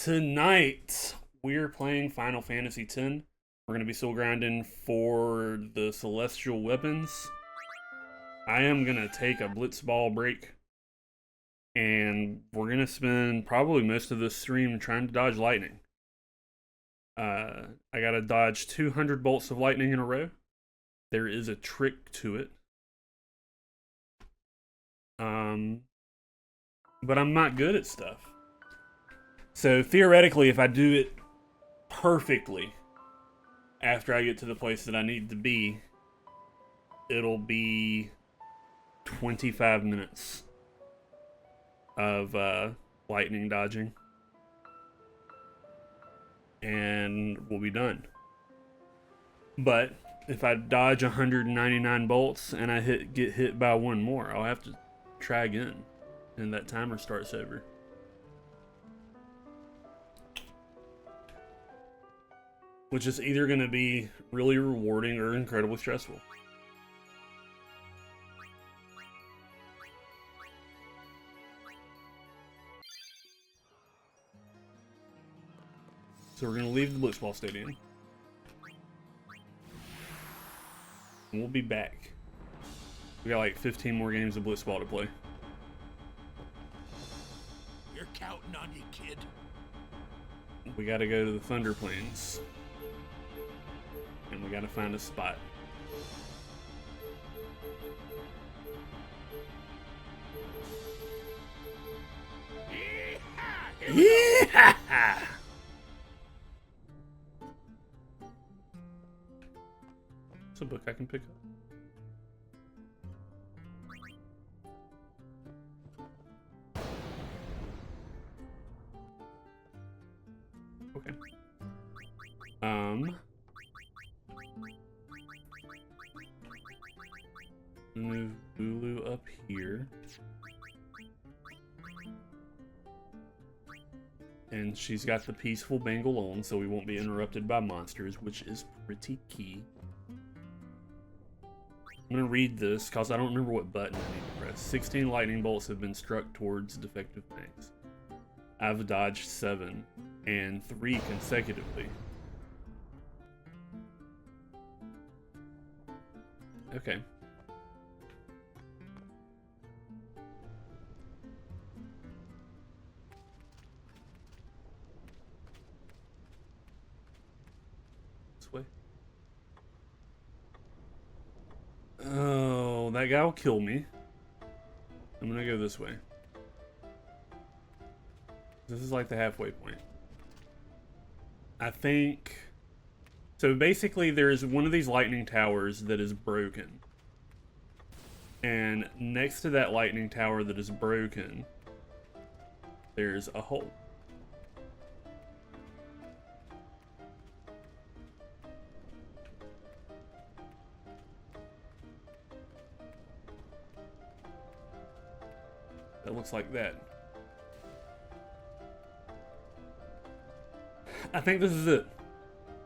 Tonight, we're playing Final Fantasy X. We're going to be still grinding for the Celestial Weapons. I am going to take a Blitzball break. And we're going to spend probably most of this stream trying to dodge lightning. I got to dodge 200 bolts of lightning in a row. There is a trick to it. But I'm not good at stuff. So theoretically, if I do it perfectly after I get to the place that I need to be, it'll be 25 minutes of lightning dodging. And we'll be done. But if I dodge 199 bolts and I get hit by one more, I'll have to try again. And that timer starts over. Which is either going to be really rewarding or incredibly stressful. So we're going to leave the Blitzball Stadium. And we'll be back. We got like 15 more games of Blitzball to play. We're counting on you, kid. We got to go to the Thunder Plains. And we got to find a spot. Yeah! It's a book I can pick up. Okay. Move Bulu up here. And she's got the peaceful bangle on, so we won't be interrupted by monsters, which is pretty key. I'm going to read this, because I don't remember what button I need to press. 16 lightning bolts have been struck towards defective tanks. I've dodged 7, and 3 consecutively. Okay. This way. Oh, that guy will kill me. I'm gonna go this way. This is like the halfway point. I think... So basically there's one of these lightning towers that is broken. And next to that lightning tower that is broken, there's a hole. That looks like that. I think this is it.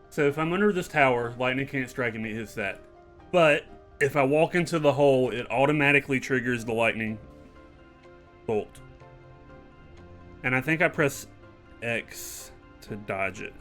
So if I'm under this tower, lightning can't strike and it hits that. But if I walk into the hole, it automatically triggers the lightning bolt. And I think I press X to dodge it.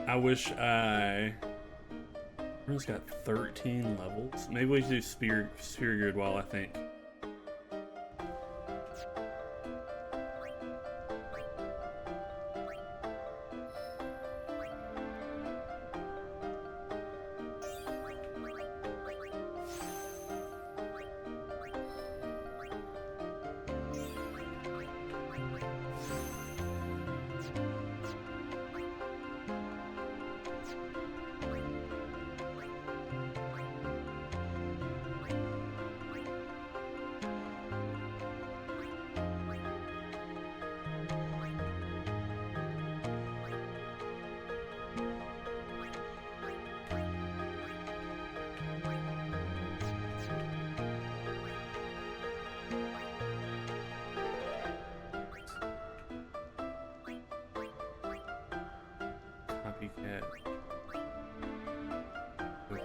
I wish I... Everyone's got 13 levels. Maybe we should do Spear Grid while I think.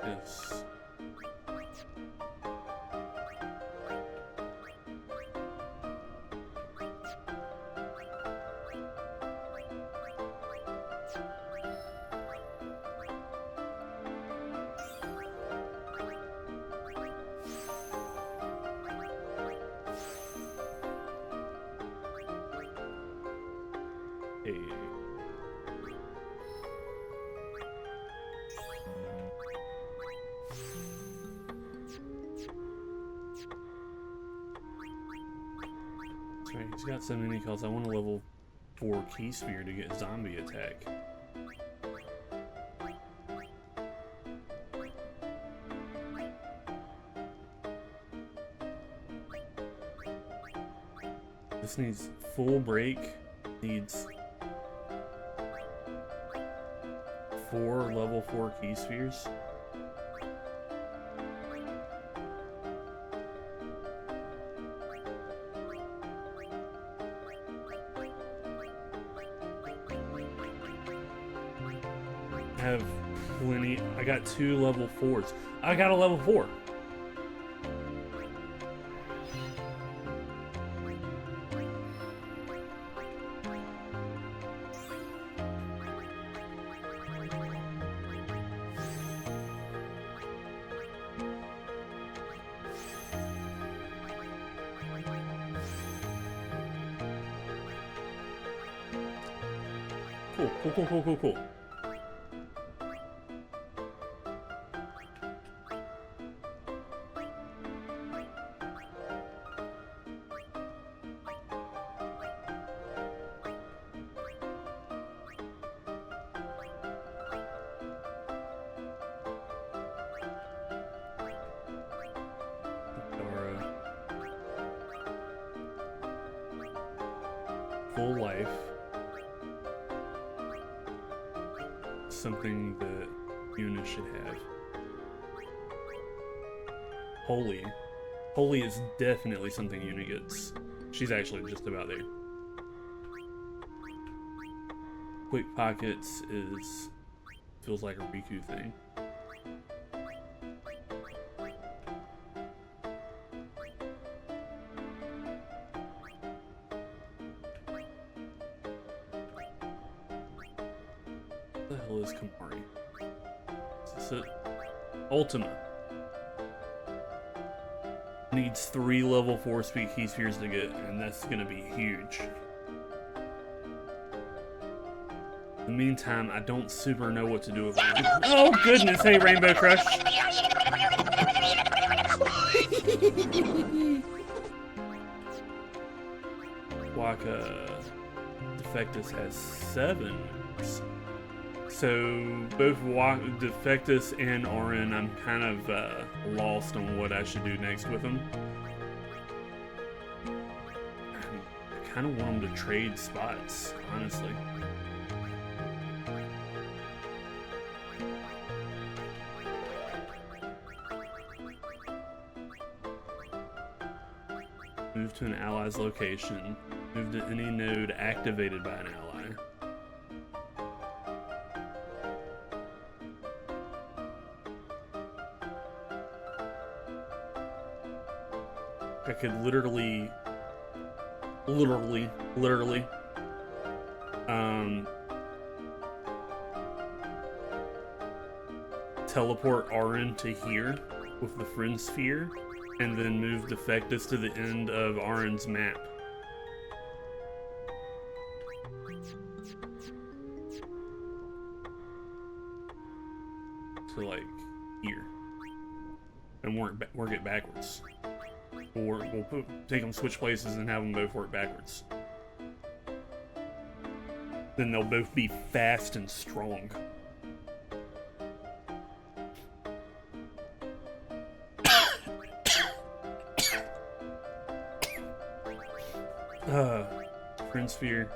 Defectus. Hey. Right, he's got so many calls. I want a level 4 key sphere to get zombie attack. This needs full break, needs 4 level 4 key spheres. I have plenty. I got 2 level 4s. I got a level 4. Cool. Full life. Something that Yuna should have. Holy. Holy is definitely something Yuna gets. She's actually just about there. Quick Pockets is... feels like a Riku thing. What the hell is Kamari? Is this it? Ultima. Needs 3 level 4 speed key spheres to get, and that's gonna be huge. In the meantime, I don't super know what to do with it. Oh goodness, hey Rainbow Crush! Waka Defectus has 7. So both Defectus and Auron, I'm kind of lost on what I should do next with them. I kind of want them to trade spots, honestly. Move to an ally's location. Move to any node activated by an ally. I could literally teleport Auron to here with the friend sphere, and then move Defectus to the end of Auron's map. To like here, and work it backwards. Or we'll take them switch places and have them both work backwards. Then they'll both be fast and strong. Friend sphere.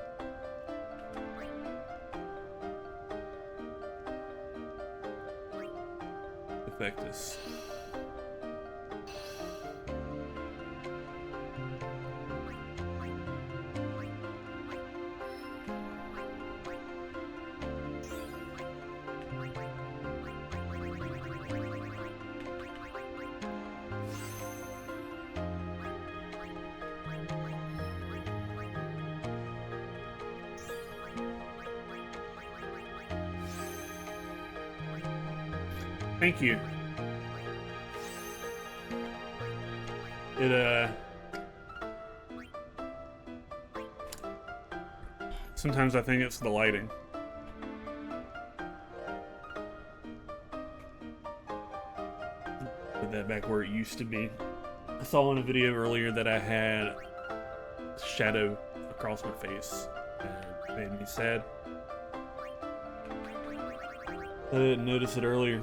Defectus. Thank you. It, sometimes I think it's the lighting. Put that back where it used to be. I saw in a video earlier that I had shadow across my face, and it made me sad. I didn't notice it earlier.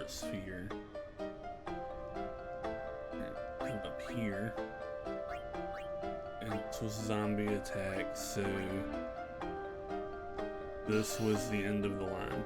Sphere. Come up here. And this was zombie attack, so this was the end of the line.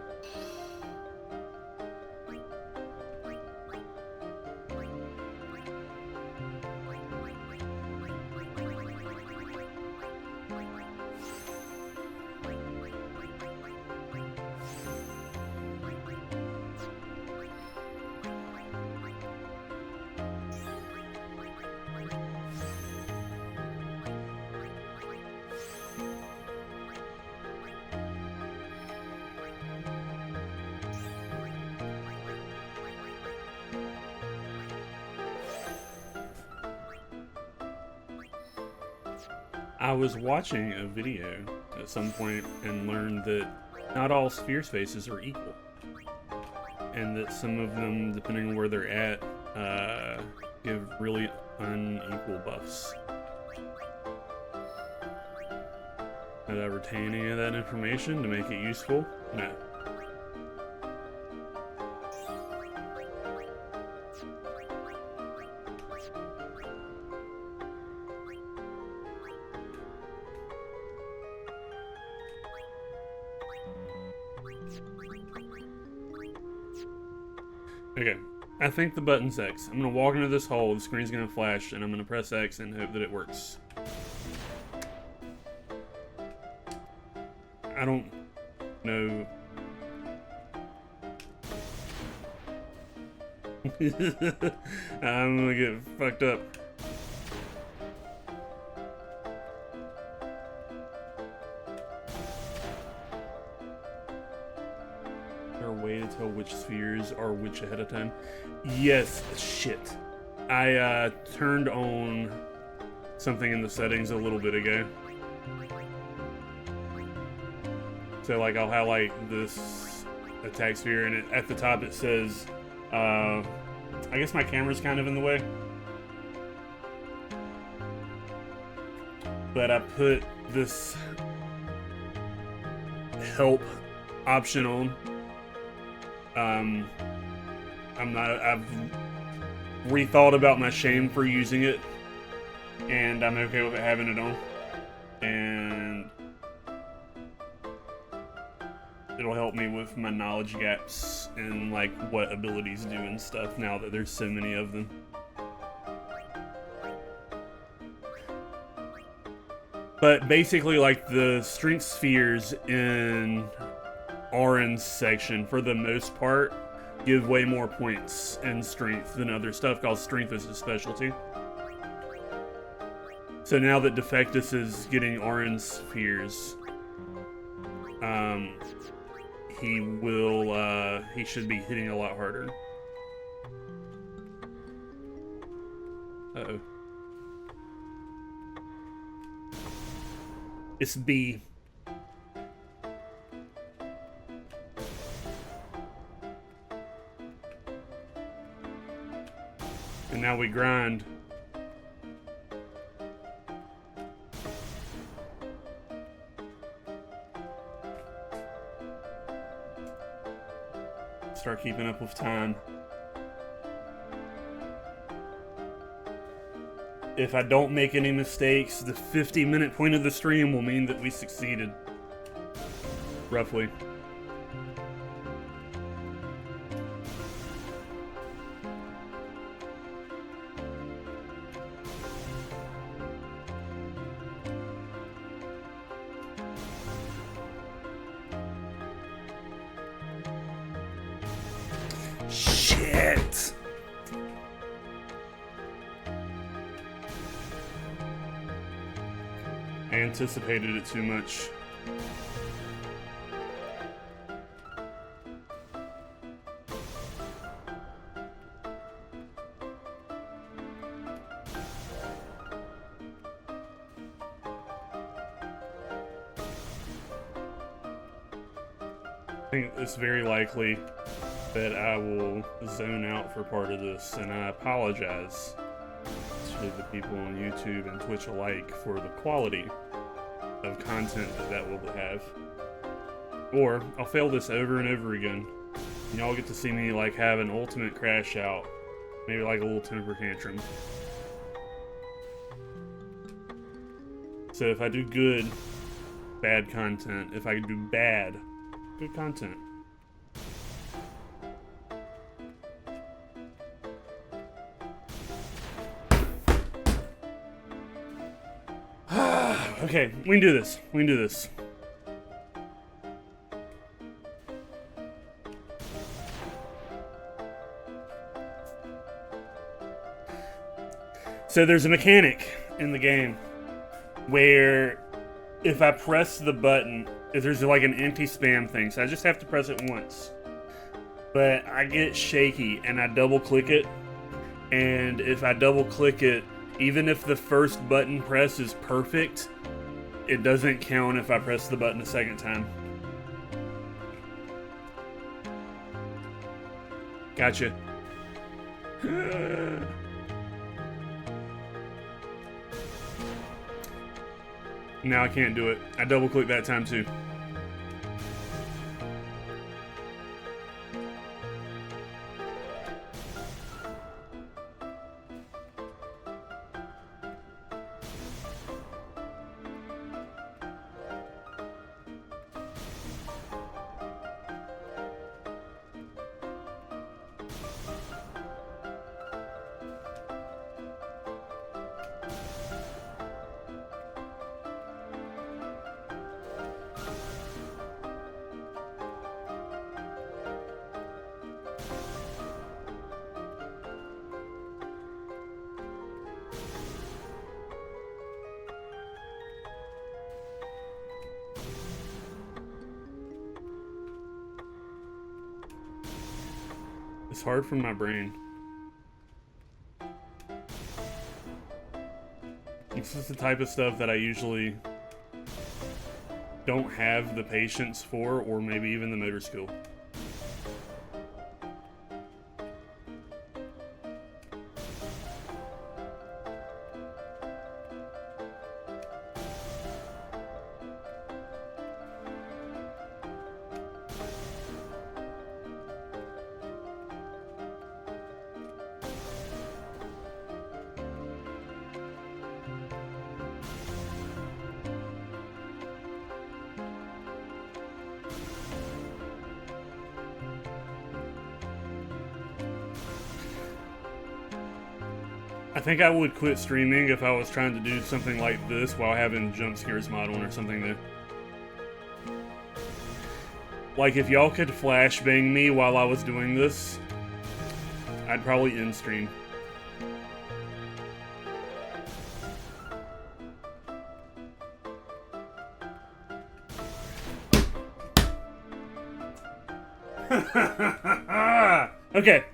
I was watching a video at some point and learned that not all sphere spaces are equal, and that some of them, depending on where they're at, give really unequal buffs. Did I retain any of that information to make it useful? No. Okay, I think the button's X. I'm gonna walk into this hole, the screen's gonna flash, and I'm gonna press X and hope that it works. I don't know. I'm gonna get fucked up. Way to tell which spheres are which ahead of time. Yes, shit. I turned on something in the settings a little bit ago. So like I'll highlight this attack sphere and at the top it says, I guess my camera's kind of in the way. But I put this help option on. I've rethought about my shame for using it, and I'm okay with having it on, and it'll help me with my knowledge gaps and like what abilities do and stuff now that there's so many of them. But basically, like, the strength spheres in Auron's section, for the most part, give way more points in strength than other stuff, because strength is his specialty. So now that Defective is getting Auron's spheres, he should be hitting a lot harder. Uh-oh. It's B. And now we grind. Start keeping up with time. If I don't make any mistakes, the 50-minute point of the stream will mean that we succeeded. roughly. Shit! I anticipated it too much. I think it's very likely that I will zone out for part of this, and I apologize to the people on YouTube and Twitch alike for the quality of content that will have. Or I'll fail this over and over again, and y'all get to see me like have an ultimate crash out, maybe like a little temper tantrum. So if I do good, bad content. If I do bad, good content. Okay, we can do this. We can do this. So there's a mechanic in the game where if I press the button, if there's like an anti-spam thing, so I just have to press it once. But I get shaky and I double click it, and if I double click it, even if the first button press is perfect, it doesn't count if I press the button a second time. Gotcha. Now I can't do it. I double clicked that time too. It's hard for my brain. This is the type of stuff that I usually don't have the patience for, or maybe even the motor skill. I think I would quit streaming if I was trying to do something like this while having jump scares mod on or something though. Like if y'all could flashbang me while I was doing this, I'd probably end stream. Okay.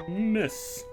Miss.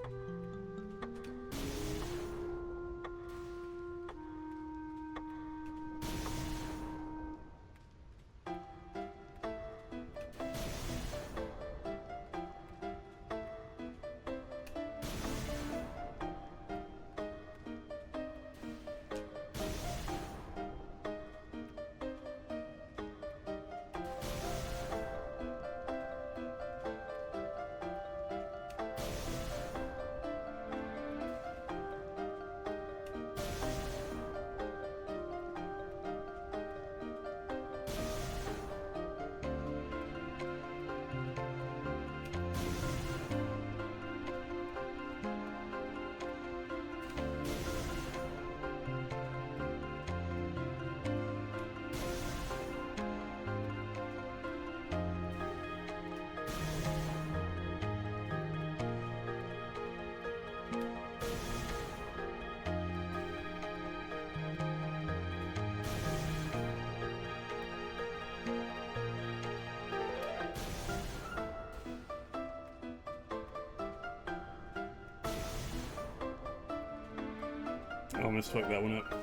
I almost fucked that one up.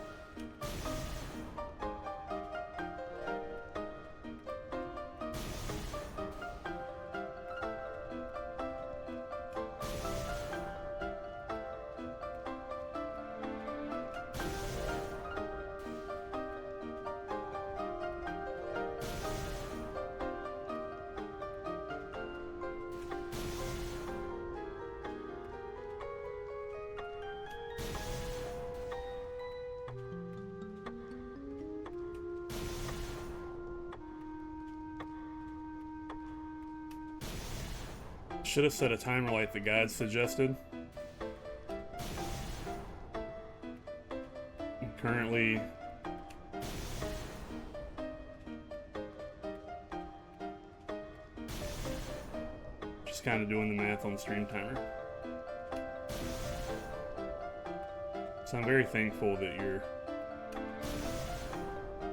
Should have set a timer like the guide suggested. I'm currently just kind of doing the math on the stream timer. So I'm very thankful that you're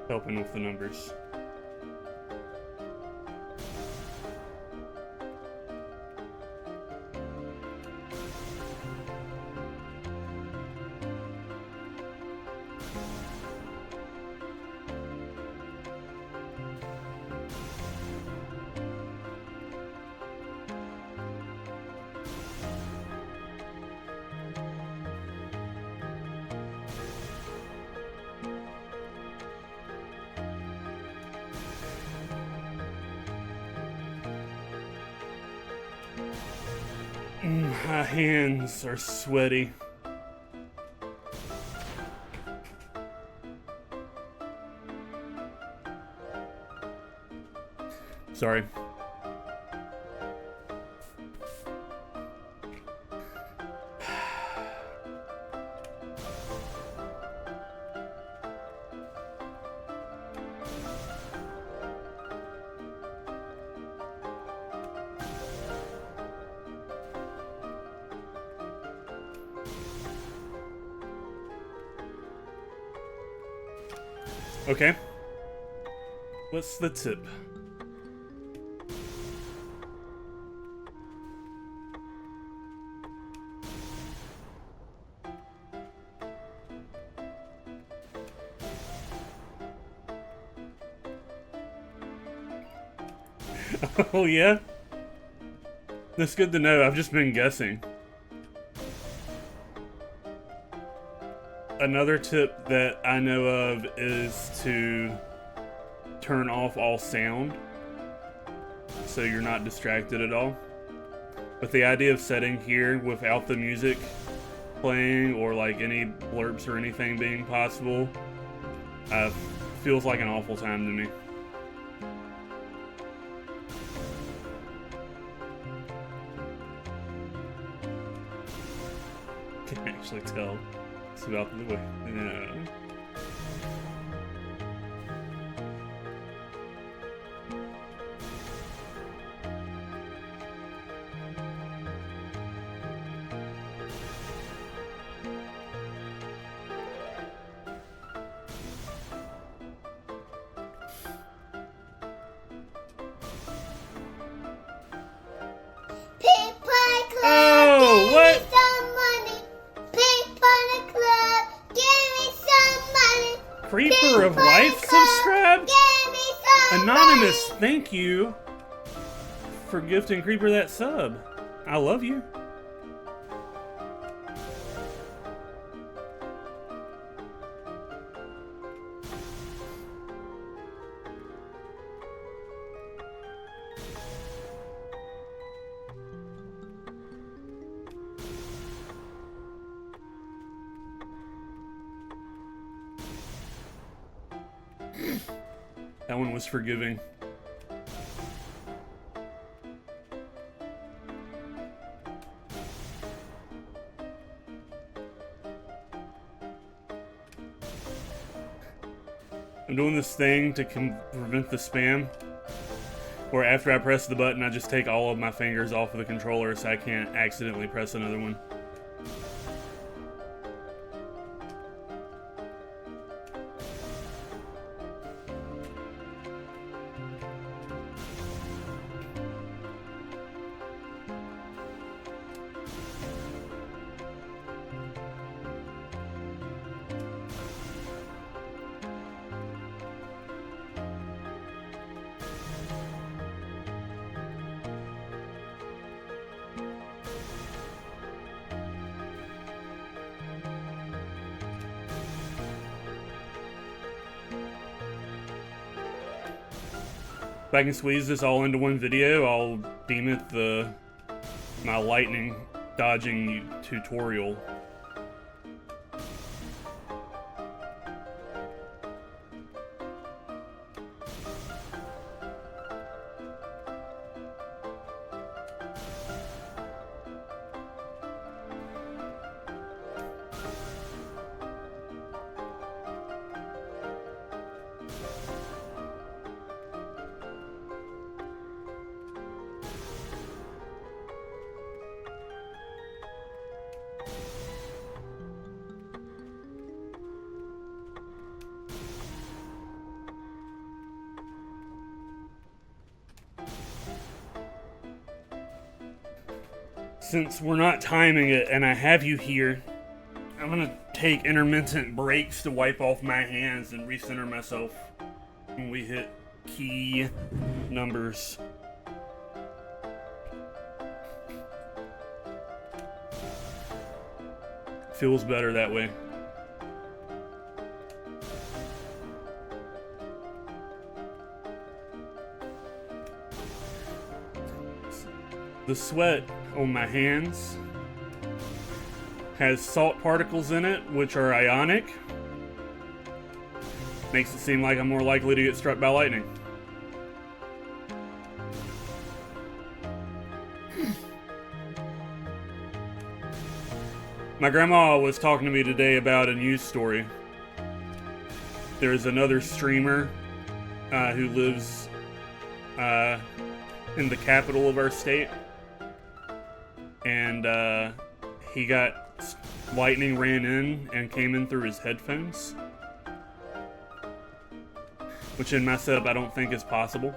helping with the numbers. My hands are sweaty. Sorry. Okay. What's the tip? Oh yeah? That's good to know. I've just been guessing. Another tip that I know of is to turn off all sound so you're not distracted at all. But the idea of sitting here without the music playing or like any blurps or anything being possible feels like an awful time to me. Can actually tell. It's about the way. No. Oh, what? Creeper of Life subscribed? Anonymous, thank you for gifting Creeper that sub. I love you. That one was forgiving. I'm doing this thing to prevent the spam, where after I press the button, I just take all of my fingers off of the controller so I can't accidentally press another one. If I can squeeze this all into one video, I'll deem it my lightning dodging tutorial. Since we're not timing it and I have you here, I'm gonna take intermittent breaks to wipe off my hands and recenter myself when we hit key numbers. Feels better that way. The sweat on my hands has salt particles in it, which are ionic. Makes it seem like I'm more likely to get struck by lightning. My grandma was talking to me today about a news story. There's another streamer who lives in the capital of our state. And he got lightning ran in and came in through his headphones, which in my setup I don't think is possible.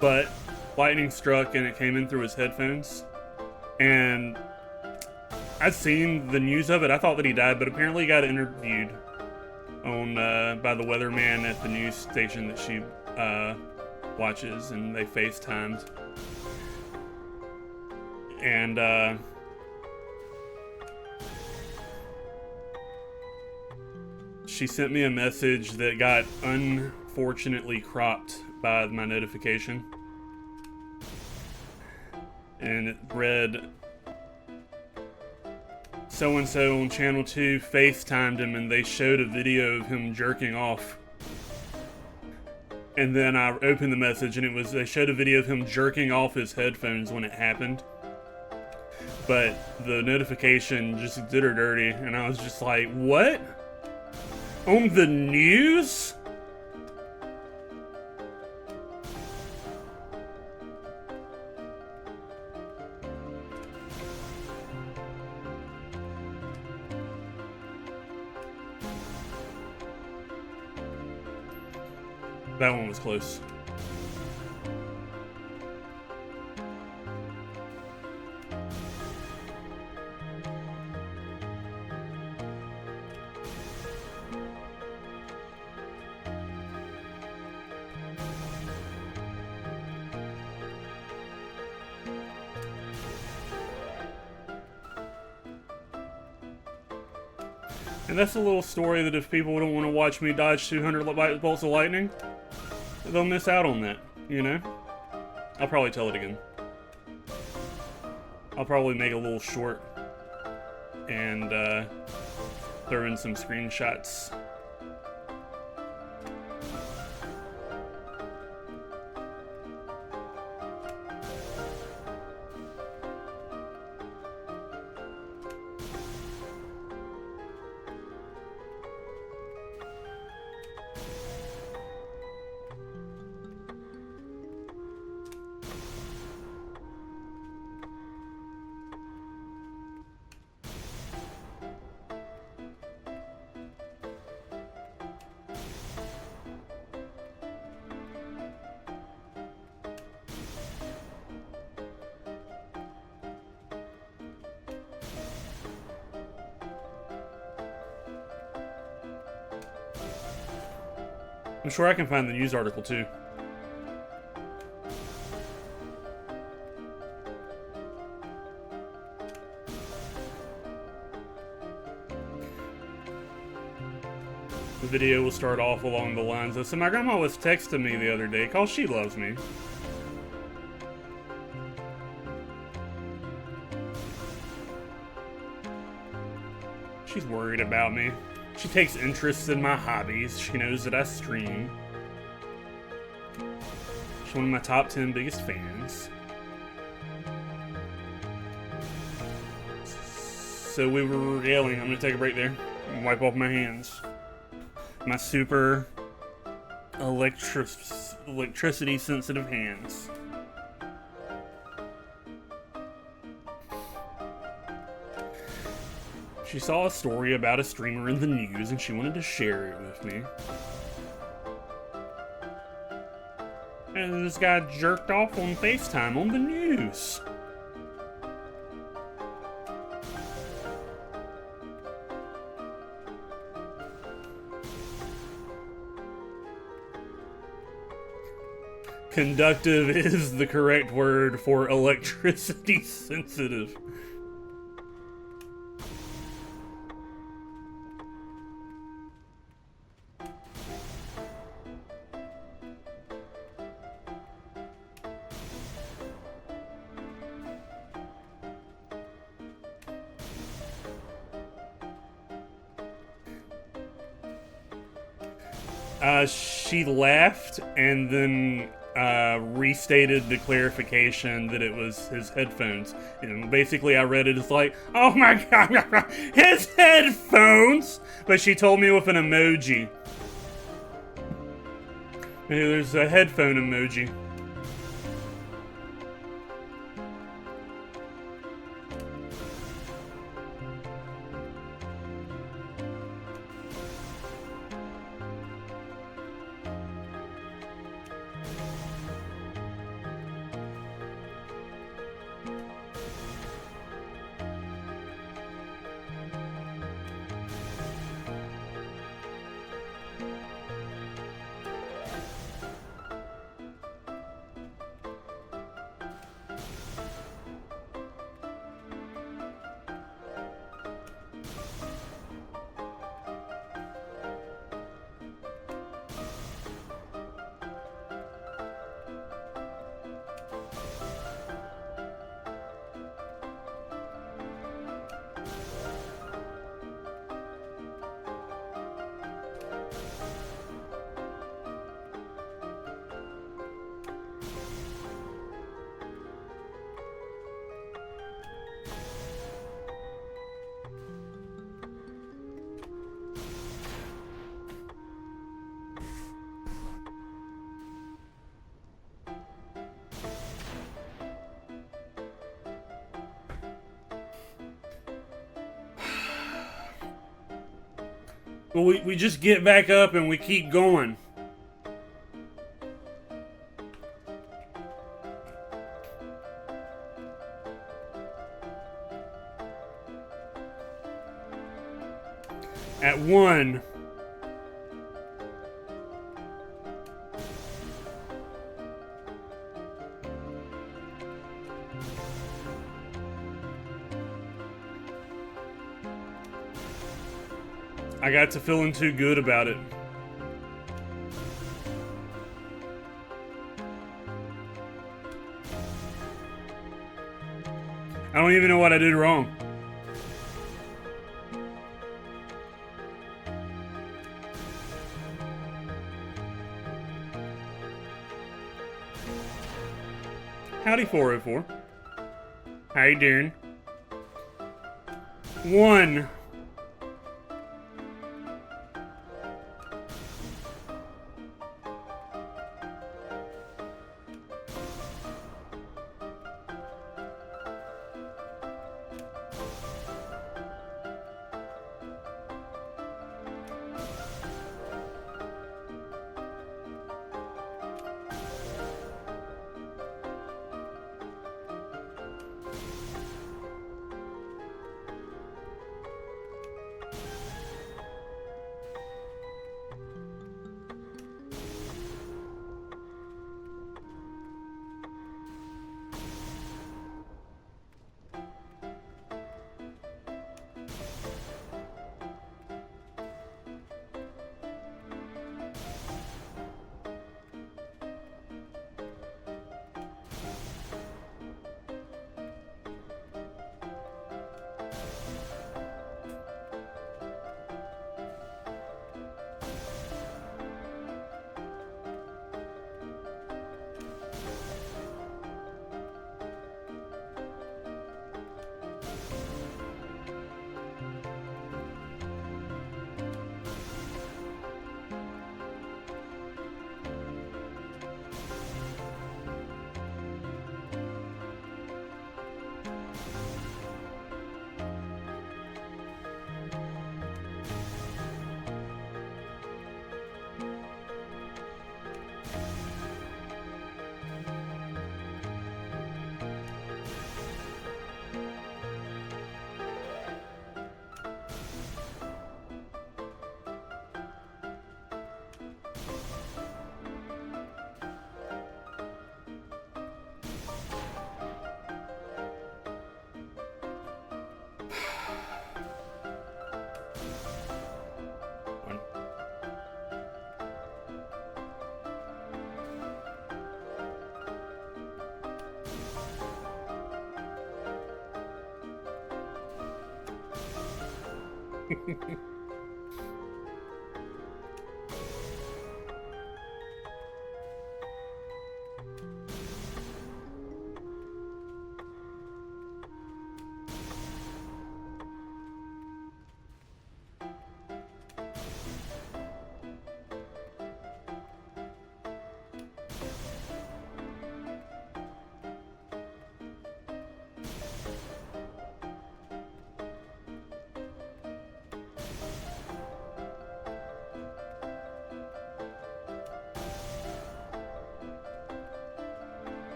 But lightning struck and it came in through his headphones, and I'd seen the news of it. I thought that he died, but apparently he got interviewed on by the weatherman at the news station that she watches, and they FaceTimed. And she sent me a message that got unfortunately cropped by my notification. And it read, so-and-so on Channel 2 FaceTimed him and they showed a video of him jerking off. And then I opened the message and they showed a video of him jerking off his headphones when it happened. But the notification just did her dirty, and I was just like, what? On the news? That one was close. And that's a little story that if people don't want to watch me dodge 200 bolts of lightning, they'll miss out on that, you know? I'll probably tell it again. I'll probably make a little short and throw in some screenshots. I'm sure I can find the news article too. The video will start off along the lines of, so my grandma was texting me the other day because she loves me. She's worried about me. She takes interest in my hobbies. She knows that I stream. She's one of my top 10 biggest fans. So we were regaling. I'm gonna take a break there and wipe off my hands. My super electricity sensitive hands. She saw a story about a streamer in the news and she wanted to share it with me. And this guy jerked off on FaceTime on the news. Conductive is the correct word for electricity sensitive. She laughed and then restated the clarification that it was his headphones. And basically I read it as like, oh my god, his headphones! But she told me with an emoji. There's a headphone emoji. Well, we just get back up and we keep going. At 1. I got to feeling too good about it. I don't even know what I did wrong. Howdy, 404. How you doing? 1.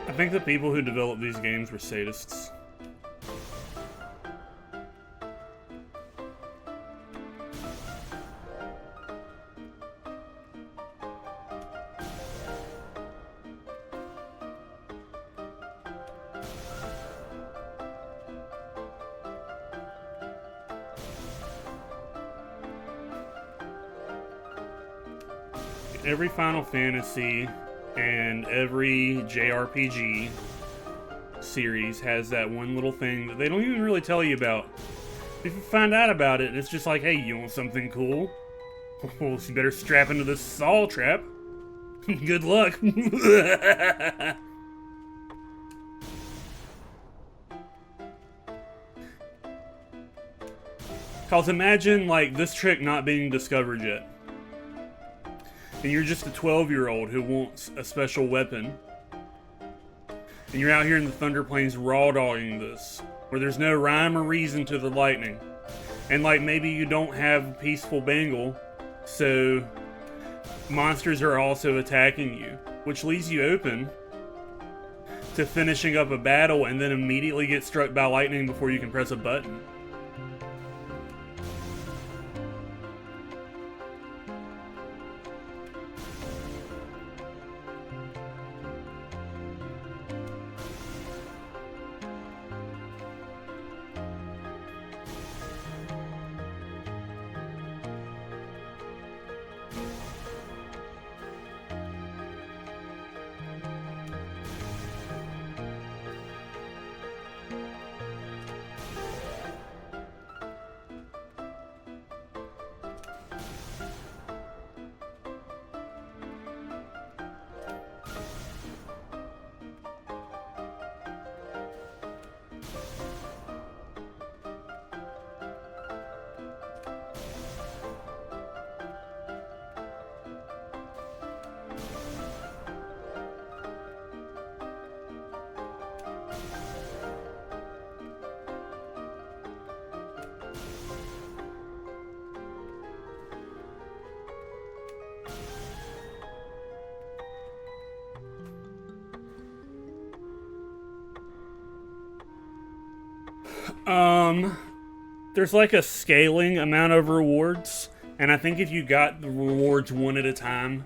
I think the people who developed these games were sadists. Every Final Fantasy and every JRPG series has that one little thing that they don't even really tell you about. If you find out about it, it's just like, hey, you want something cool? Well, you better strap into this saw trap. Good luck. Cause imagine, like, this trick not being discovered yet. And you're just a 12-year-old who wants a special weapon. And you're out here in the Thunder Plains raw-dogging this, where there's no rhyme or reason to the lightning. And, like, maybe you don't have Peaceful Bangle, so monsters are also attacking you, which leaves you open to finishing up a battle and then immediately get struck by lightning before you can press a button. There's like a scaling amount of rewards, and I think if you got the rewards one at a time,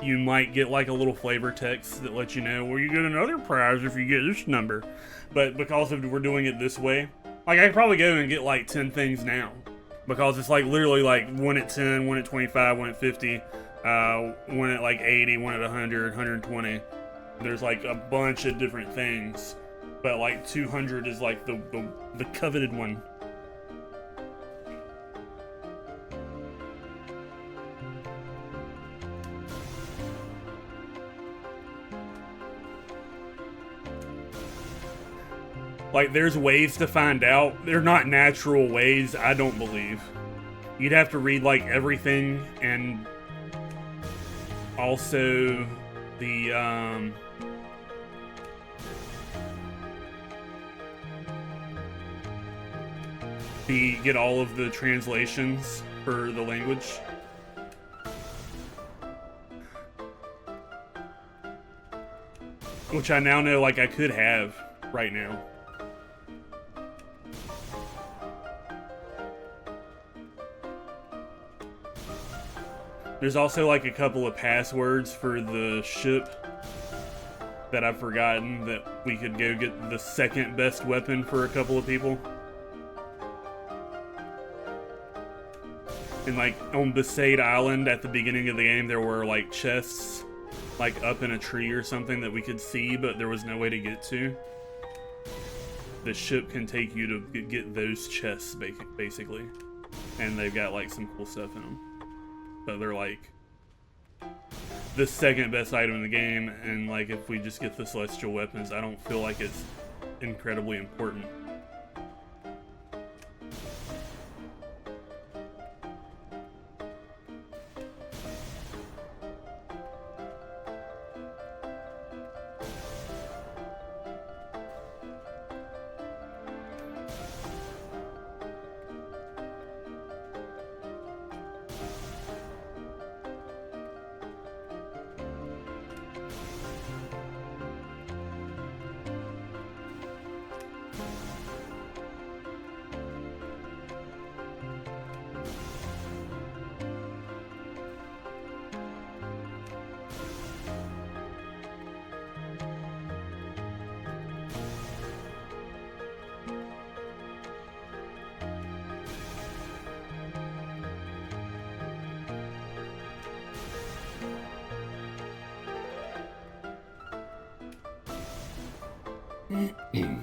you might get like a little flavor text that lets you know, well, you get another prize if you get this number. But because we're doing it this way, like I could probably go and get like 10 things now, because it's like literally like one at 10, one at 25, one at 50, one at like 80, one at 100, 120. There's like a bunch of different things, but like 200 is like the coveted one. Like, there's ways to find out. They're not natural ways, I don't believe. You'd have to read, like, everything, and also the, get all of the translations for the language. which I now know like I could have right now. There's also like a couple of passwords for the ship that I've forgotten that we could go get the second best weapon for a couple of people. And like on Besaid Island at the beginning of the game, there were like chests like up in a tree or something that we could see, but there was no way to get to. The ship can take you to get those chests basically. And they've got like some cool stuff in them. So they're like the second best item in the game, and like if we just get the celestial weapons, I don't feel like it's incredibly important.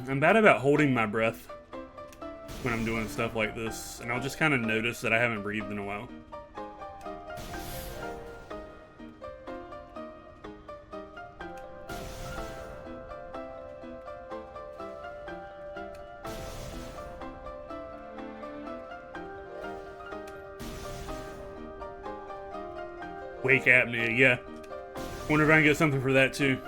I'm bad about holding my breath when I'm doing stuff like this, and I'll just kind of notice that I haven't breathed in a while. Wake apnea, yeah. Wonder if I can get something for that too.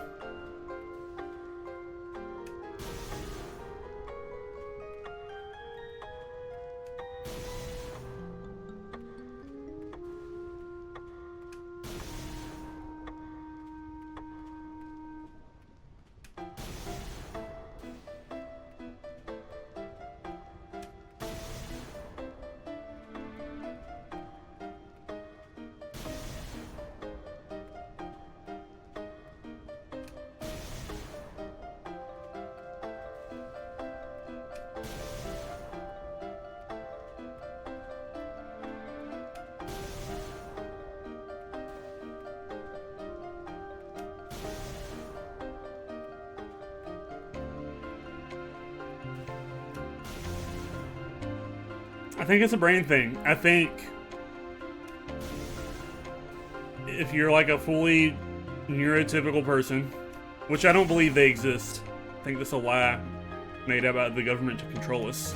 I think it's a brain thing. I think if you're like a fully neurotypical person, which I don't believe they exist, I think that's a lie made up by the government to control us.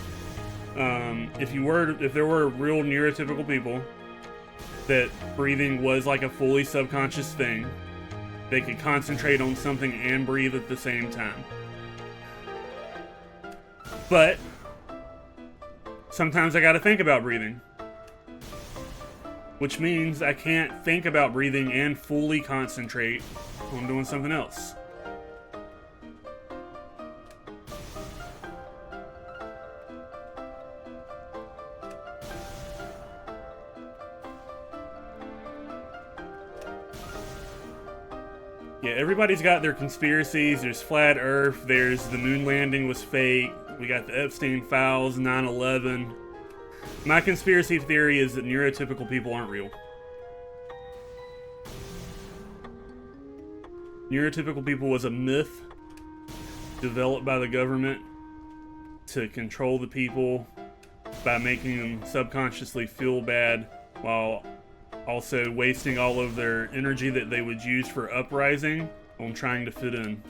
If there were real neurotypical people that breathing was like a fully subconscious thing, they could concentrate on something and breathe at the same time. But sometimes I gotta think about breathing, which means I can't think about breathing and fully concentrate on doing something else. Yeah, everybody's got their conspiracies. There's flat Earth, there's the moon landing was fake, we got the Epstein files, 9/11. My conspiracy theory is that neurotypical people aren't real. Neurotypical people was a myth developed by the government to control the people by making them subconsciously feel bad while also wasting all of their energy that they would use for uprising on trying to fit in.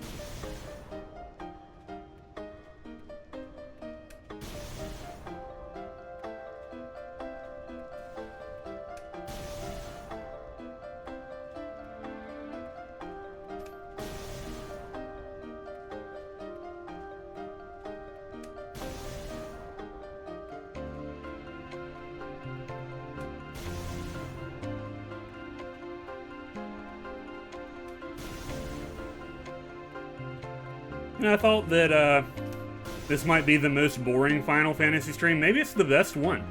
And I thought that this might be the most boring Final Fantasy stream. Maybe it's the best one.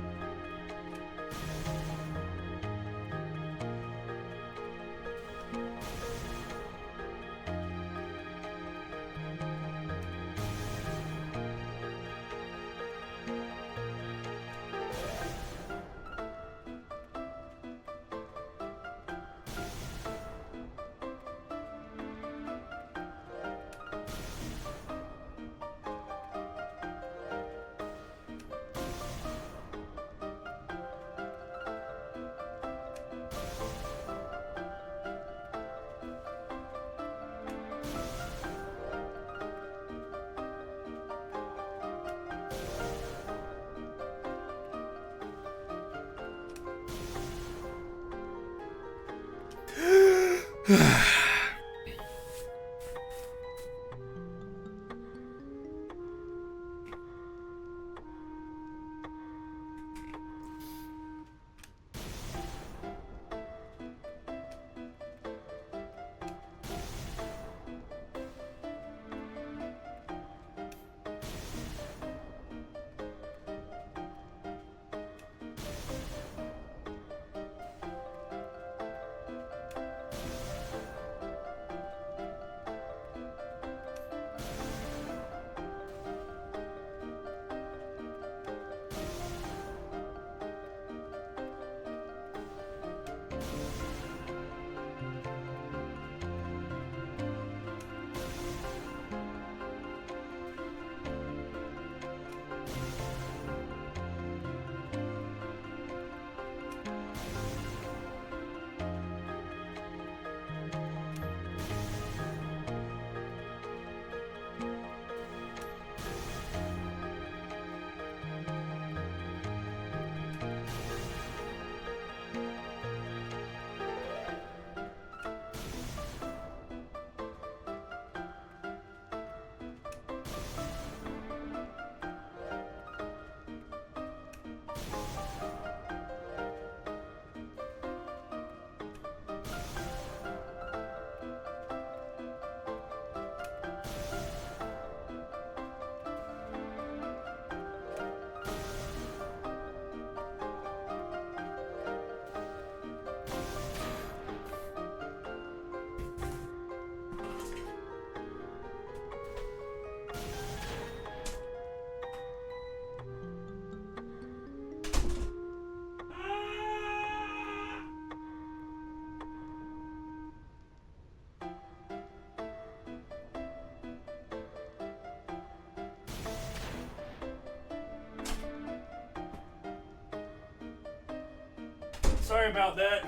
Sorry about that.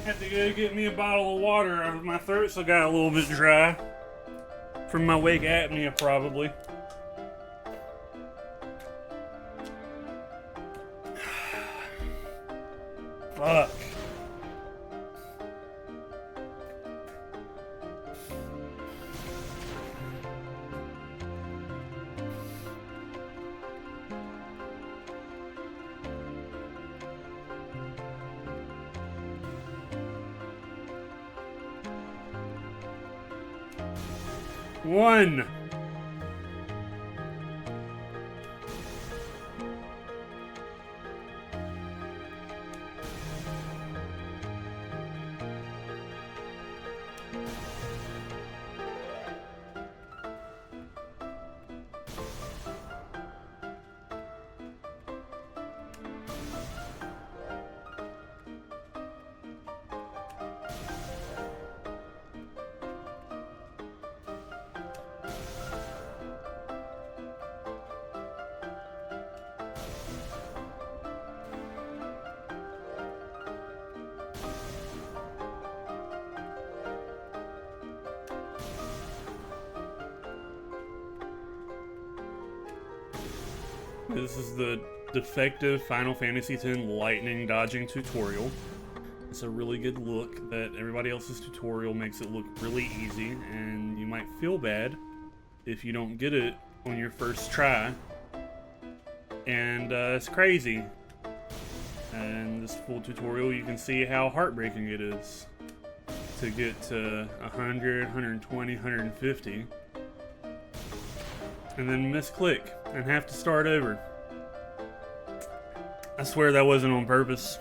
Had to go get me a bottle of water. My throat still got a little bit dry. From my wake apnea, probably. Fuck. One. This is the Defective Final Fantasy X Lightning dodging tutorial. It's a really good look that everybody else's tutorial makes it look really easy, and you might feel bad if you don't get it on your first try. And it's crazy. And this full tutorial, you can see how heartbreaking it is to get to 100, 120, 150. and then misclick and have to start over. I swear that wasn't on purpose.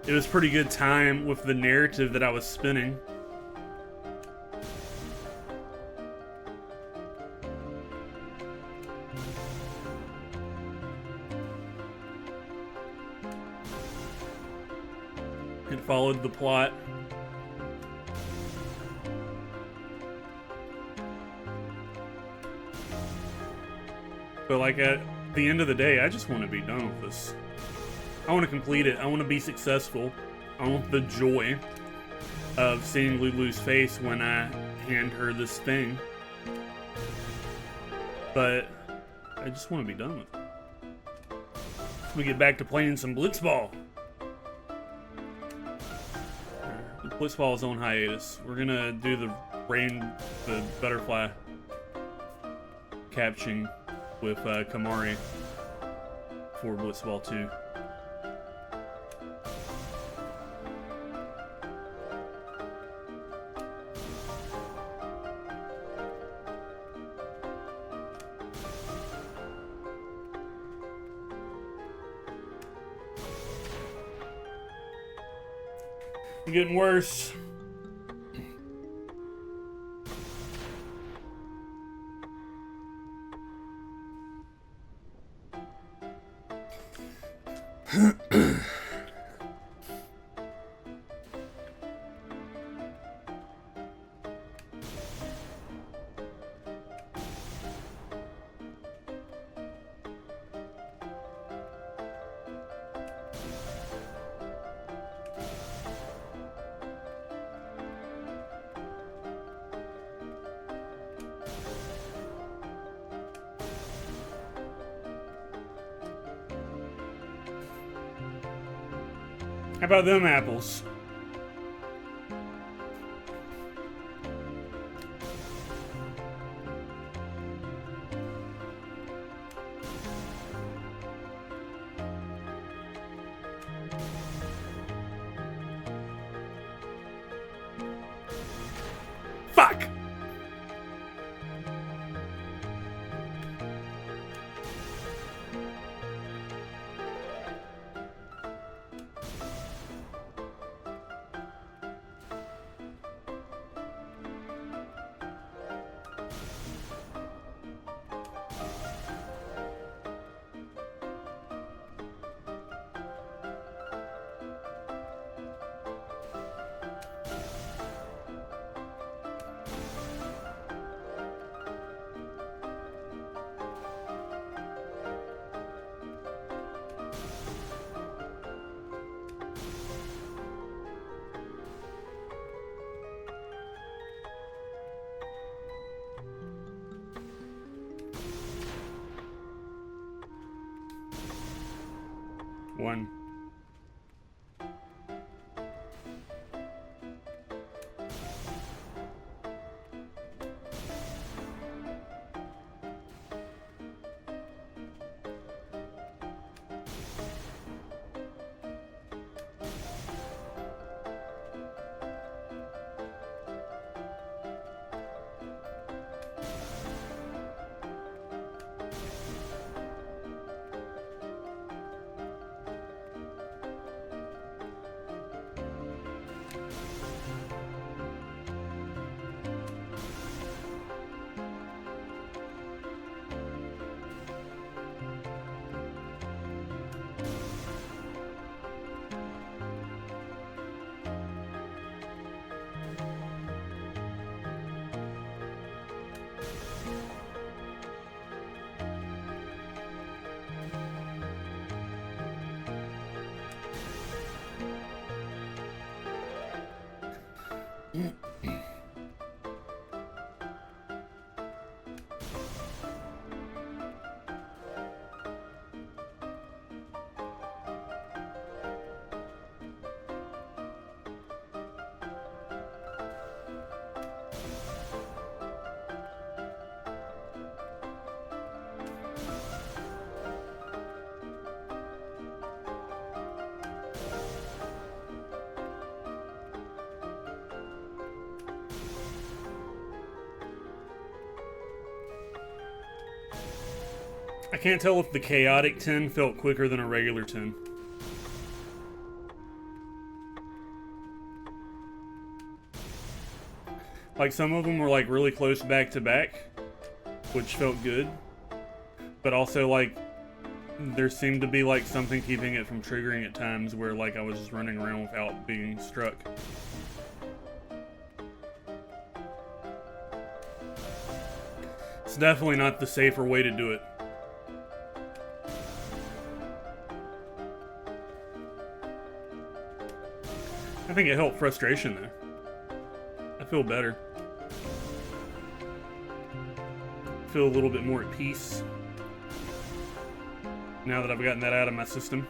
It was pretty good time with the narrative that I was spinning. It followed the plot. But like at the end of the day, I just want to be done with this. I want to complete it. I want to be successful. I want the joy of seeing Lulu's face when I hand her this thing. But I just want to be done with it. We get back to playing some Blitzball. Blitzball is on hiatus. We're gonna do the butterfly captioning with Kamari for Blitzball 2. Getting worse. How about them apples? Fuck! One. I can't tell if the chaotic 10 felt quicker than a regular 10. Like, some of them were like really close back to back, which felt good. But also, like, there seemed to be like something keeping it from triggering at times where like I was just running around without being struck. It's definitely not the safer way to do it. I think it helped frustration though. I feel better. I feel a little bit more at peace now that I've gotten that out of my system.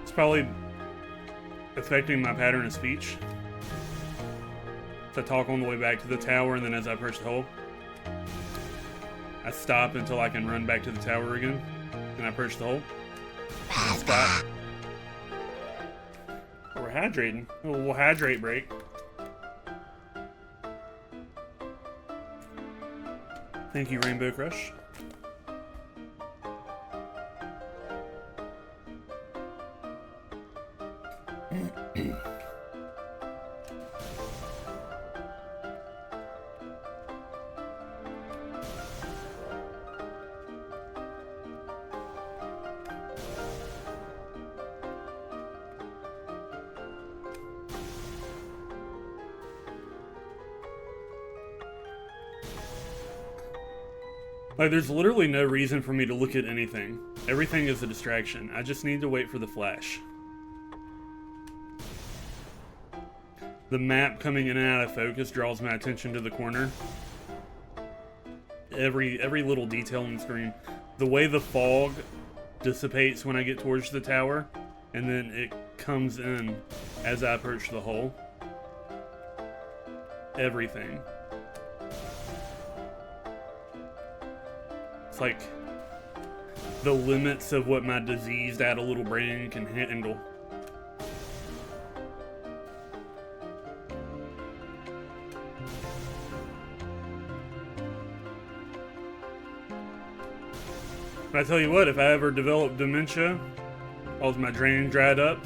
It's probably affecting my pattern of speech. If I talk on the way back to the tower and then as I approach the hole, I stop until I can run back to the tower again. And I approach the hole. And stop. We're hydrating. A little hydrate break. Thank you, Rainbow Crush. Like, there's literally no reason for me to look at anything. Everything is a distraction. I just need to wait for the flash. The map coming in and out of focus draws my attention to the corner. Every little detail on the screen. The way the fog dissipates when I get towards the tower, and then it comes in as I approach the hole. Everything. It's like the limits of what my diseased add a little brain can handle. But I tell you what, if I ever develop dementia, all my brain dried up,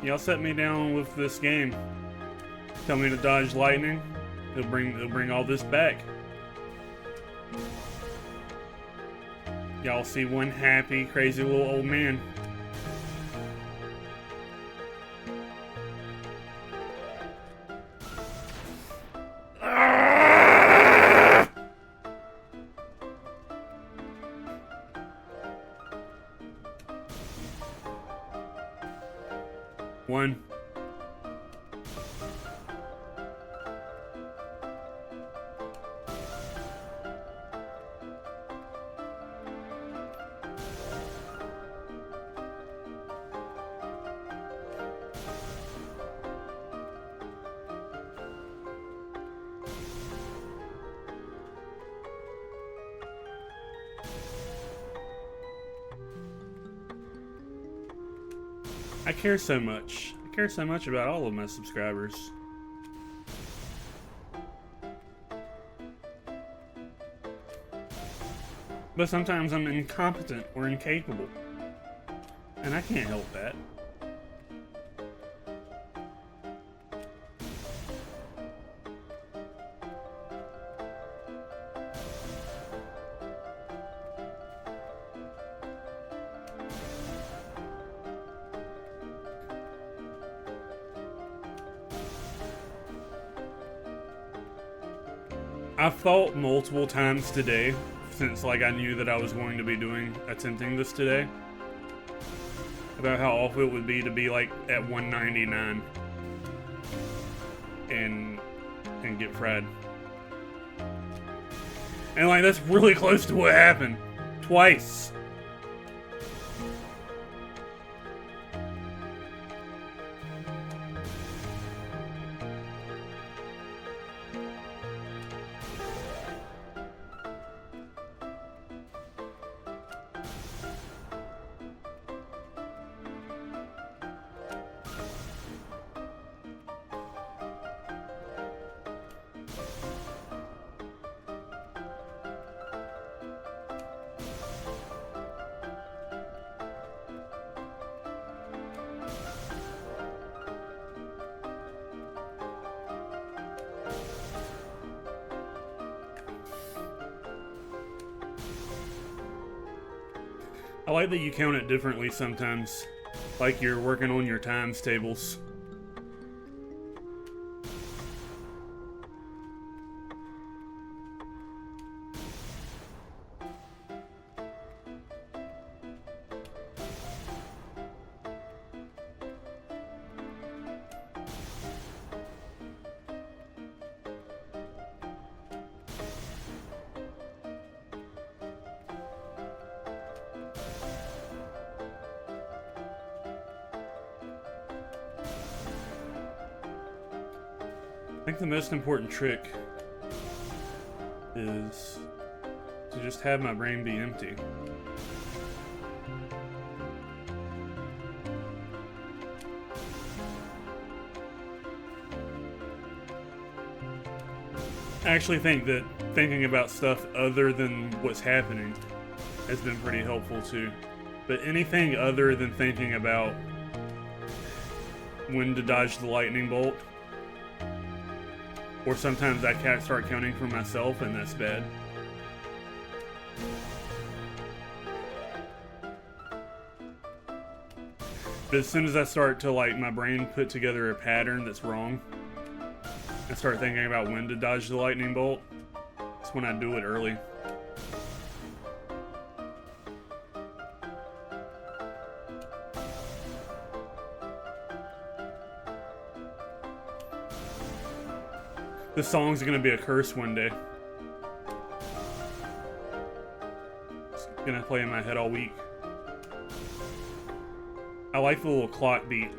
y'all set me down with this game. Tell me to dodge lightning, it'll bring all this back. Y'all see one happy, crazy little old man. One. I care so much. I care so much about all of my subscribers. But sometimes I'm incompetent or incapable. And I can't help that. I've thought multiple times today, since like I knew that I was going to be attempting this today, about how awful it would be to be like at 199 and get fried. And like that's really close to what happened. Twice. I like that you count it differently sometimes, like you're working on your times tables. I think the most important trick is to just have my brain be empty. I actually think that thinking about stuff other than what's happening has been pretty helpful too. But anything other than thinking about when to dodge the lightning bolt, or sometimes I can't start counting for myself, and that's bad. But as soon as I start to, like, my brain put together a pattern that's wrong, I start thinking about when to dodge the lightning bolt. That's when I do it early. This song's gonna be a curse one day. It's gonna play in my head all week. I like the little clock beat.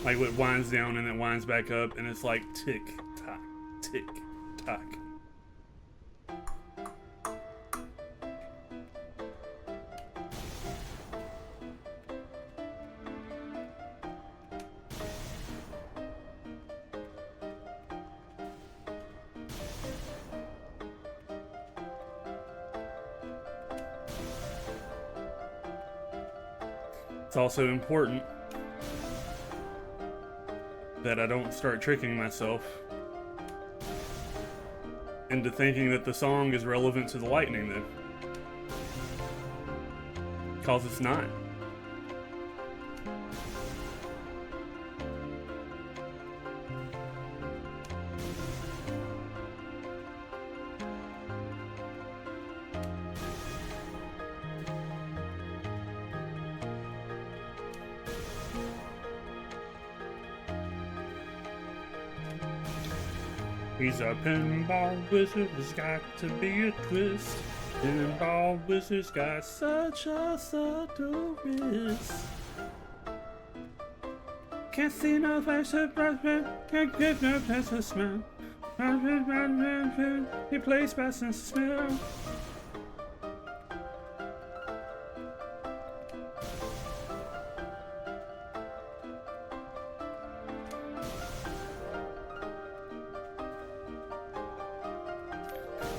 Like it winds down and it winds back up, and it's like tick tock, tick tock. It's also important that I don't start tricking myself into thinking that the song is relevant to the lightning then. Because it's not. He's a pinball wizard, there's got to be a twist. Pinball wizard's got such a subtle wrist. Can't see no flash of brightness, can't get no flash of smell. He plays by sense of smell.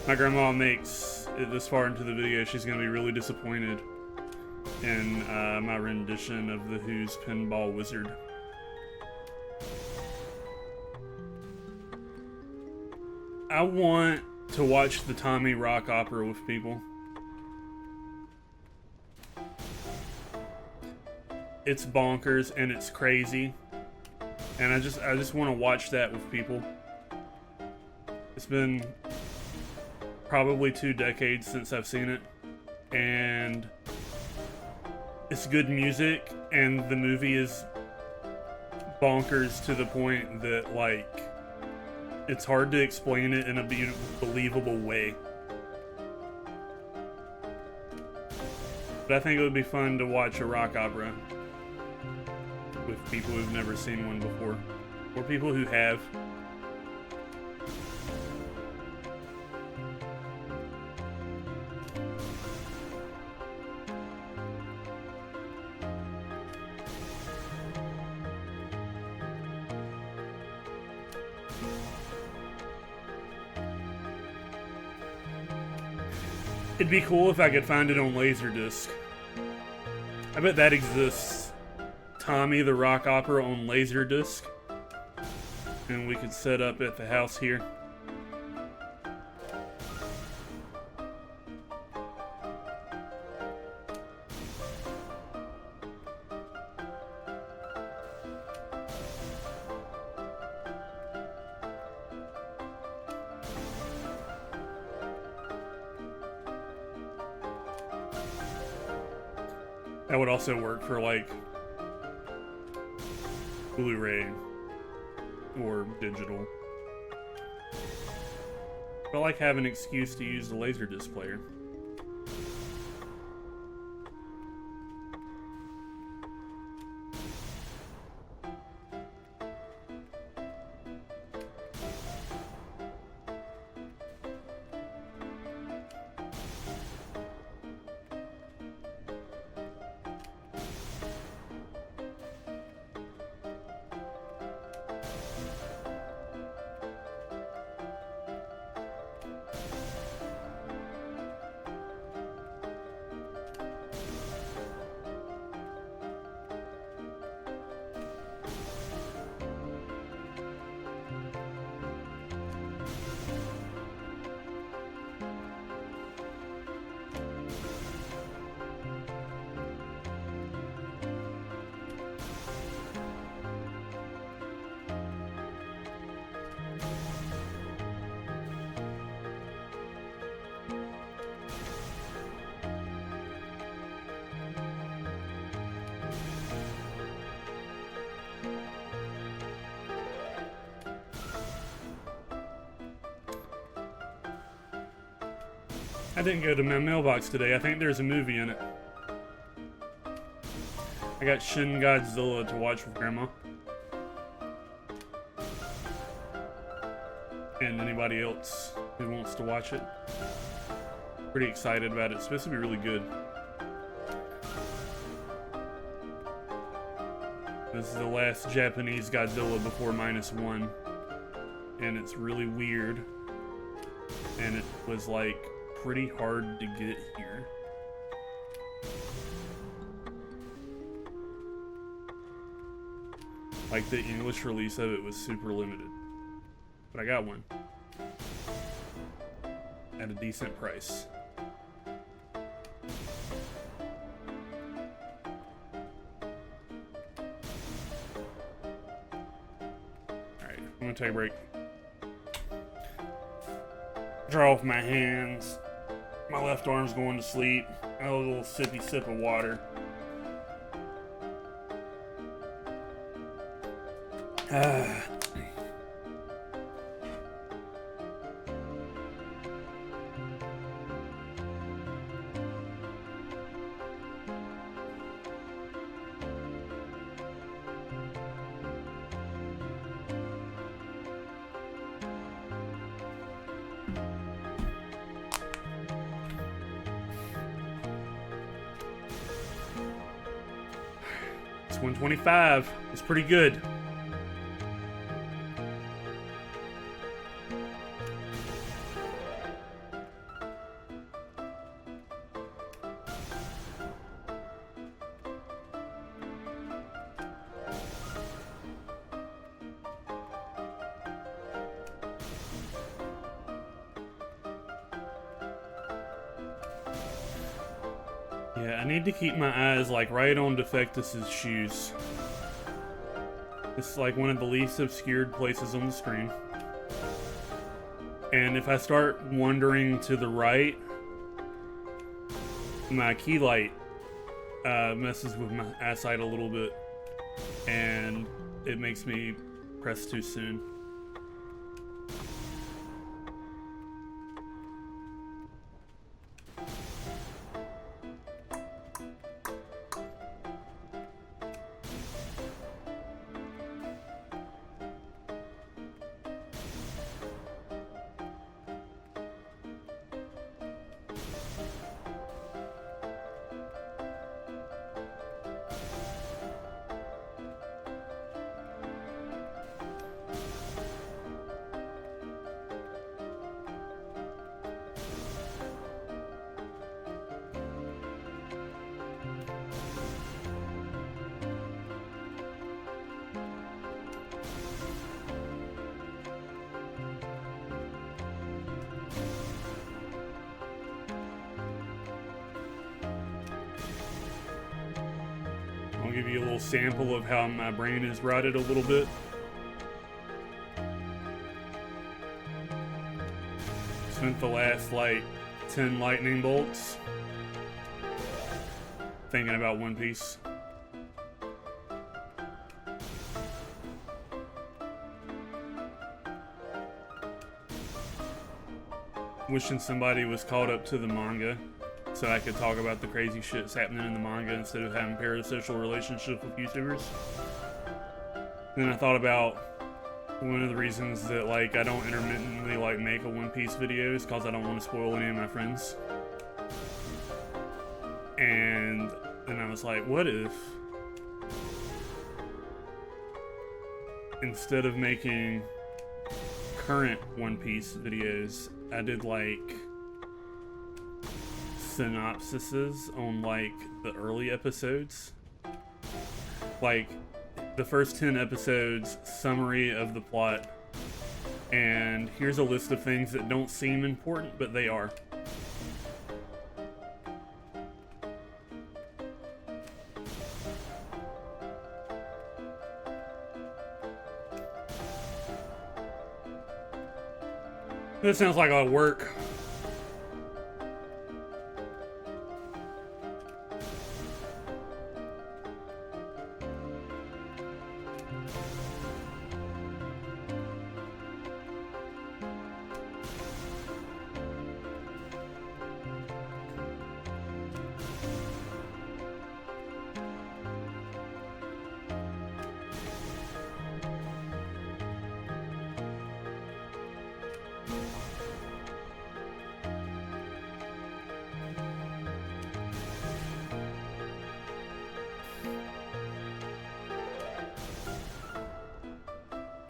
My grandma makes it this far into the video. She's going to be really disappointed in my rendition of The Who's Pinball Wizard. I want to watch the Tommy rock opera with people. It's bonkers and it's crazy. And I just want to watch that with people. It's been probably 2 decades since I've seen it, and it's good music, and the movie is bonkers to the point that, like, it's hard to explain it in a believable way. But I think it would be fun to watch a rock opera with people who've never seen one before, or people who have. It'd be cool if I could find it on Laserdisc. I bet that exists. Tommy the Rock Opera on Laserdisc. And we could set up at the house here. That would also work for like Blu-ray or digital. But I like having an excuse to use the Laserdisc player. I didn't go to my mailbox today. I think there's a movie in it. I got Shin Godzilla to watch with Grandma. And anybody else who wants to watch it. Pretty excited about it. It's supposed to be really good. This is the last Japanese Godzilla before -1. And it's really weird. And it was like pretty hard to get here. Like the English release of it was super limited. But I got one. At a decent price. Alright, I'm gonna take a break. Draw off my hands. My left arm's going to sleep. A little sippy sip of water. It's 125. It's pretty good. Yeah, I need to keep my eyes like right on Defective's shoes. It's like one of the least obscured places on the screen. And if I start wandering to the right, my key light messes with my eyesight a little bit. And it makes me press too soon. I'll give you a little sample of how my brain is rotted a little bit. Spent the last like 10 lightning bolts thinking about One Piece. Wishing somebody was caught up to the manga so I could talk about the crazy shit that's happening in the manga instead of having parasocial relationships with YouTubers. Then I thought about one of the reasons that like I don't intermittently like make a One Piece video is because I don't want to spoil any of my friends. And then I was like, what if instead of making current One Piece videos, I did like synopsises on like the early episodes, like the first 10 episodes, summary of the plot, and here's a list of things that don't seem important, but they are. This sounds like a work.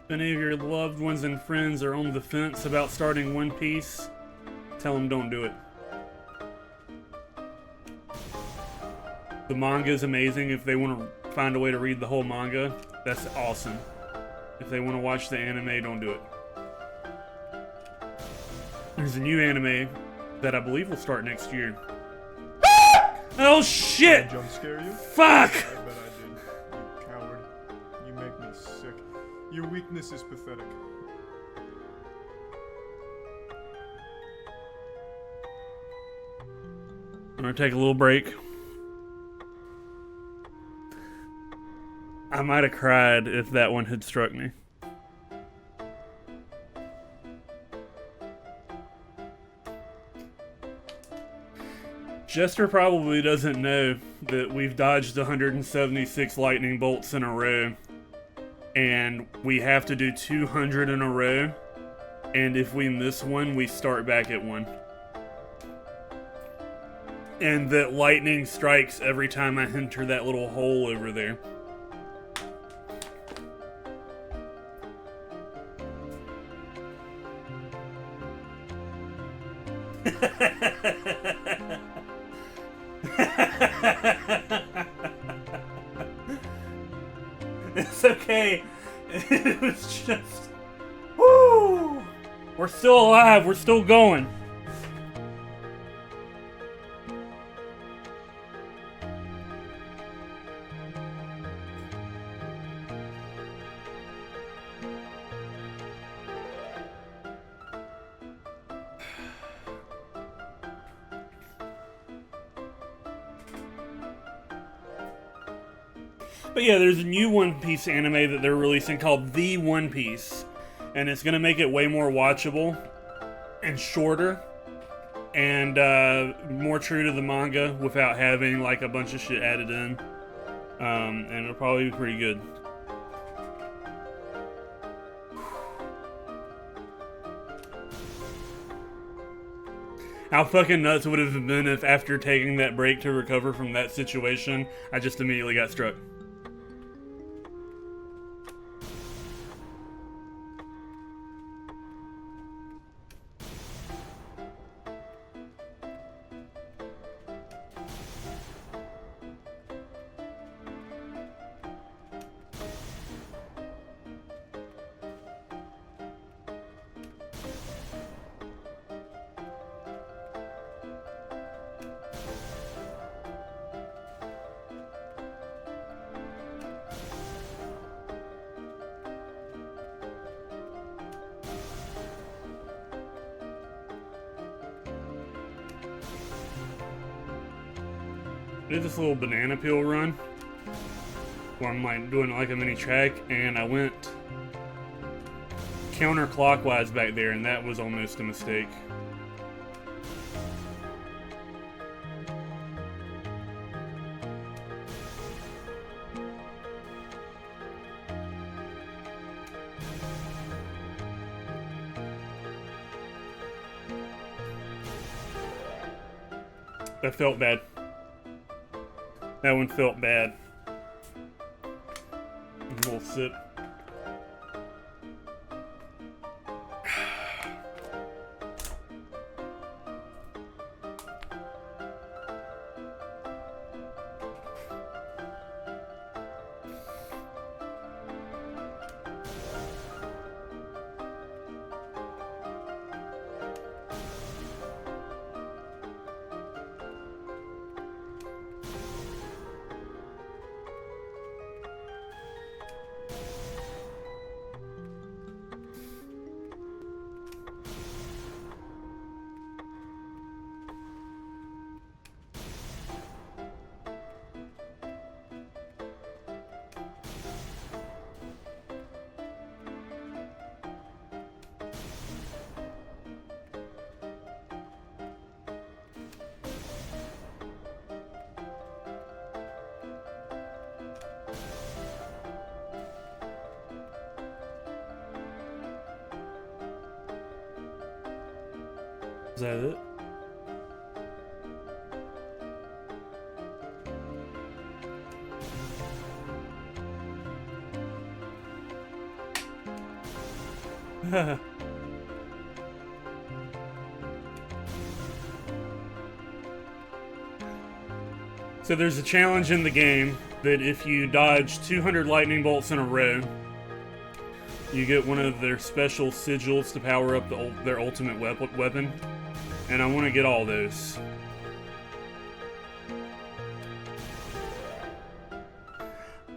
If any of your loved ones and friends are on the fence about starting One Piece, tell them don't do it. The manga is amazing. If they want to find a way to read the whole manga, that's awesome. If they want to watch the anime, don't do it. There's a new anime that I believe will start next year. Oh shit! Did I jump scare you? Fuck! I bet I did. You coward. You make me sick. Your weakness is pathetic. I'm gonna take a little break. I might have cried if that one had struck me. Jester probably doesn't know that we've dodged 176 lightning bolts in a row, and we have to do 200 in a row, and if we miss one, we start back at 1. And that lightning strikes every time I enter that little hole over there. It's okay. It was just... Woo! We're still alive. We're still going. But yeah, there's a new One Piece anime that they're releasing called The One Piece. And it's going to make it way more watchable and shorter and more true to the manga without having like a bunch of shit added in. And it'll probably be pretty good. How fucking nuts would it have been if after taking that break to recover from that situation, I just immediately got struck. did this little banana peel run where I'm like doing like a mini track, and I went counterclockwise back there, and that was almost a mistake. That felt bad. That one felt bad. A little sip. Is that it? So there's a challenge in the game that if you dodge 200 lightning bolts in a row, you get one of their special sigils to power up their ultimate weapon. And I want to get all those.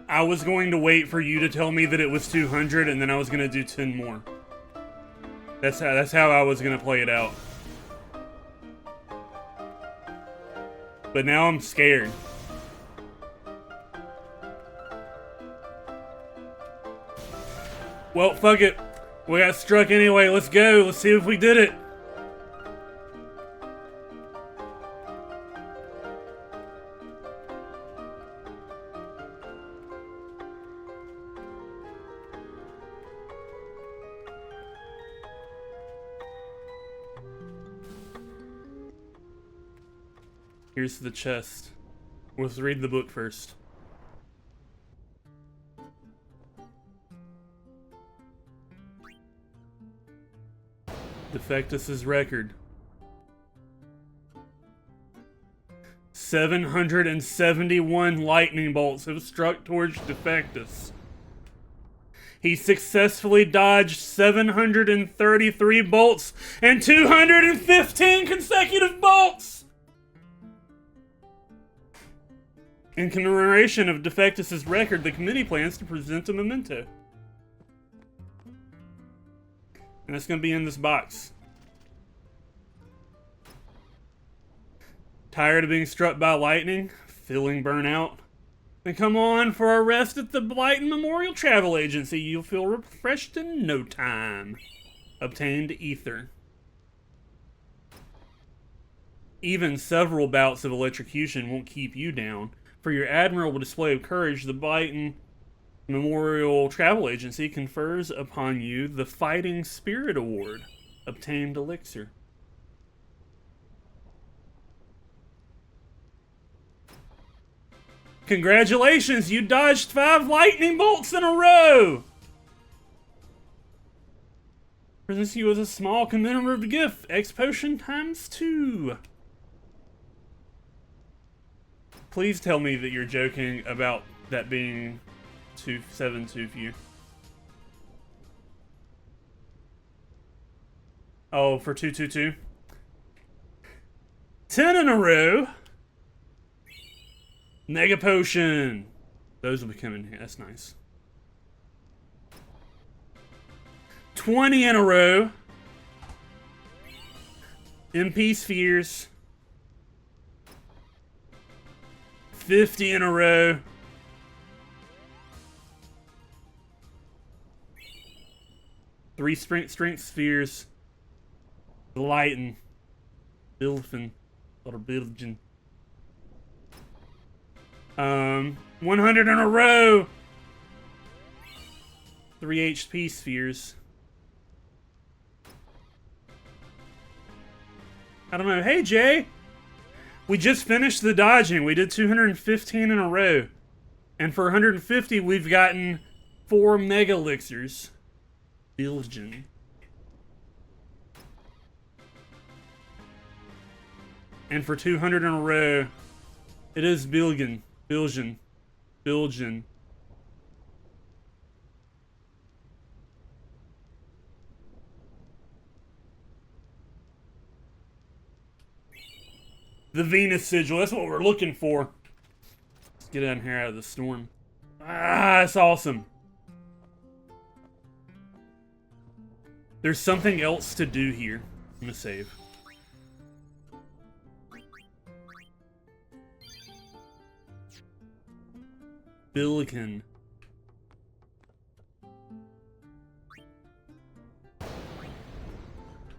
I was going to wait for you to tell me that it was 200, and then I was going to do 10 more. That's how I was going to play it out. But now I'm scared. Well, fuck it. We got struck anyway. Let's go. Let's see if we did it. Here's the chest. Let's read the book first. Defectus's record. 771 lightning bolts have struck towards Defectus. He successfully dodged 733 bolts and 215 consecutive bolts! In commemoration of Defectus's record, the committee plans to present a memento. And it's going to be in this box. Tired of being struck by lightning? Feeling burnout? Then come on for a rest at the Blighton Memorial Travel Agency. You'll feel refreshed in no time. Obtained ether. Even several bouts of electrocution won't keep you down. For your admirable display of courage, the Blighton Memorial Travel Agency confers upon you the Fighting Spirit Award. Obtained elixir. Congratulations, you dodged 5 lightning bolts in a row! Presents you with a small commemorative gift, X Potion ×2. Please tell me that you're joking about that being 7 too few. Oh, for 222. 10 in a row. Mega Potion. Those will be coming here. That's nice. 20 in a row. MP Spheres. 50 in a row. Three strength spheres. Lightening. Bilfin. Or Bilgin. 100 in a row. 3 HP spheres. I don't know. Hey, Jay. We just finished the dodging. We did 215 in a row. And for 150, we've gotten 4 Mega Elixirs. Bilgin. And for 200 in a row, it is Bilgin. Bilgin. Bilgin. The Venus Sigil, that's what we're looking for. Let's get in here out of the storm. Ah, that's awesome. There's something else to do here. I'm gonna save. Billiken.